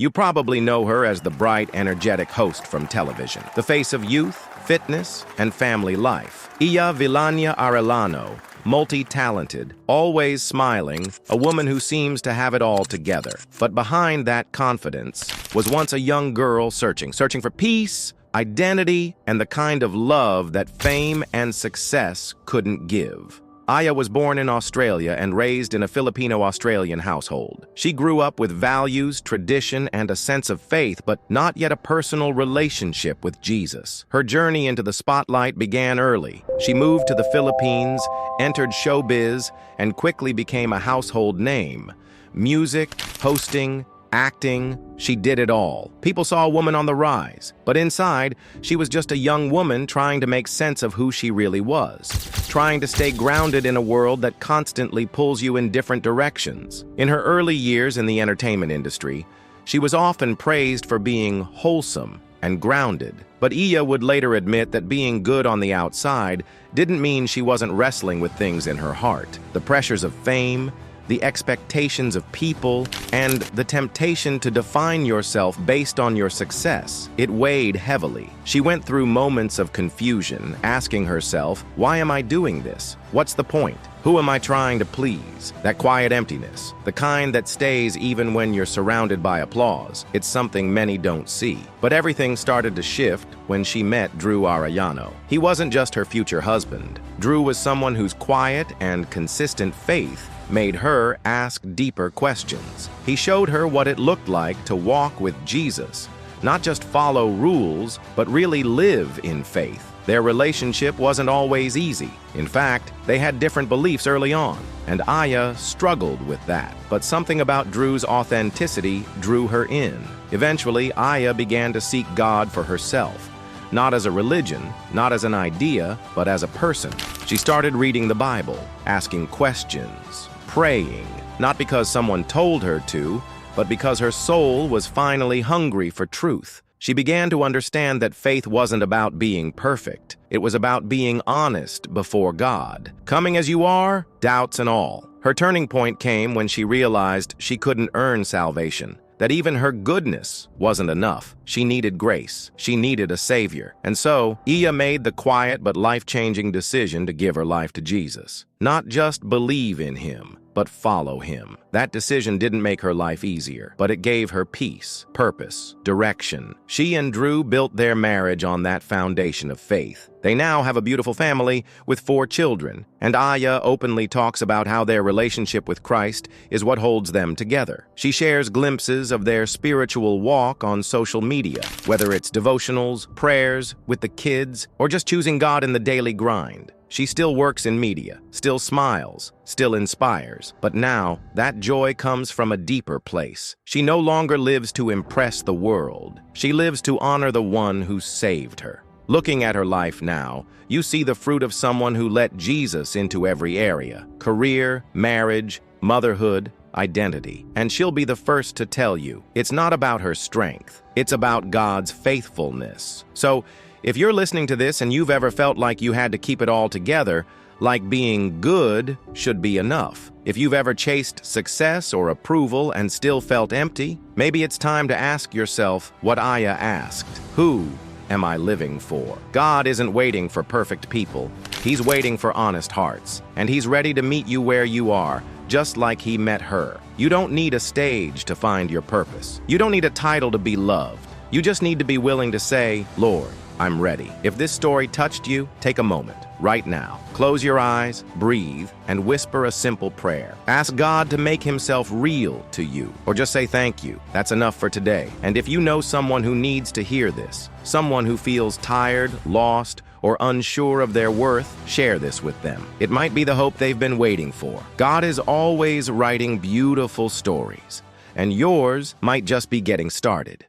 You probably know her as the bright, energetic host from television, the face of youth, fitness, and family life. Villania-Arellano, multi-talented, always smiling, a woman who seems to have it all together. But behind that confidence was once a young girl searching for peace, identity, and the kind of love that fame and success couldn't give. Aya was born in Australia and raised in a Filipino-Australian household. She grew up with values, tradition, and a sense of faith, but not yet a personal relationship with Jesus. Her journey into the spotlight began early. She moved to the Philippines, entered showbiz, and quickly became a household name. Music, hosting, acting, she did it all. People saw a woman on the rise, but inside, she was just a young woman trying to make sense of who she really was, trying to stay grounded in a world that constantly pulls you in different directions. In her early years in the entertainment industry, she was often praised for being wholesome and grounded, but Iya would later admit that being good on the outside didn't mean she wasn't wrestling with things in her heart. The pressures of fame, the expectations of people, and the temptation to define yourself based on your success. It weighed heavily. She went through moments of confusion, asking herself, why am I doing this? What's the point? Who am I trying to please? That quiet emptiness, the kind that stays even when you're surrounded by applause. It's something many don't see. But everything started to shift when she met Arellano. He wasn't just her future husband. Drew was someone whose quiet and consistent faith made her ask deeper questions. He showed her what it looked like to walk with Jesus, not just follow rules, but really live in faith. Their relationship wasn't always easy. In fact, they had different beliefs early on, and Aya struggled with that. But something about Drew's authenticity drew her in. Eventually, Aya began to seek God for herself. Not as a religion, not as an idea, but as a person. She started reading the Bible, asking questions, praying, not because someone told her to, but because her soul was finally hungry for truth. She began to understand that faith wasn't about being perfect. It was about being honest before God. Coming as you are, doubts and all. Her turning point came when she realized she couldn't earn salvation, that even her goodness wasn't enough. She needed grace. She needed a savior. And so, Iya made the quiet but life-changing decision to give her life to Jesus. Not just believe in him, but follow him. That decision didn't make her life easier, but it gave her peace, purpose, direction. She and Drew built their marriage on that foundation of faith. They now have a beautiful family with 4 children, and Aya openly talks about how their relationship with Christ is what holds them together. She shares glimpses of their spiritual walk on social media, whether it's devotionals, prayers, with the kids, or just choosing God in the daily grind. She still works in media, still smiles, still inspires, but now that joy comes from a deeper place. She no longer lives to impress the world. She lives to honor the one who saved her. Looking at her life now, you see the fruit of someone who let Jesus into every area: career, marriage, motherhood, identity. And she'll be the first to tell you, it's not about her strength, it's about God's faithfulness. So, if you're listening to this and you've ever felt like you had to keep it all together, like being good should be enough. If you've ever chased success or approval and still felt empty, maybe it's time to ask yourself what Aya asked. Who am I living for? God isn't waiting for perfect people. He's waiting for honest hearts. And he's ready to meet you where you are, just like he met her. You don't need a stage to find your purpose. You don't need a title to be loved. You just need to be willing to say, Lord, I'm ready. If this story touched you, take a moment, right now. Close your eyes, breathe, and whisper a simple prayer. Ask God to make himself real to you, or just say thank you. That's enough for today. And if you know someone who needs to hear this, someone who feels tired, lost, or unsure of their worth, share this with them. It might be the hope they've been waiting for. God is always writing beautiful stories, and yours might just be getting started.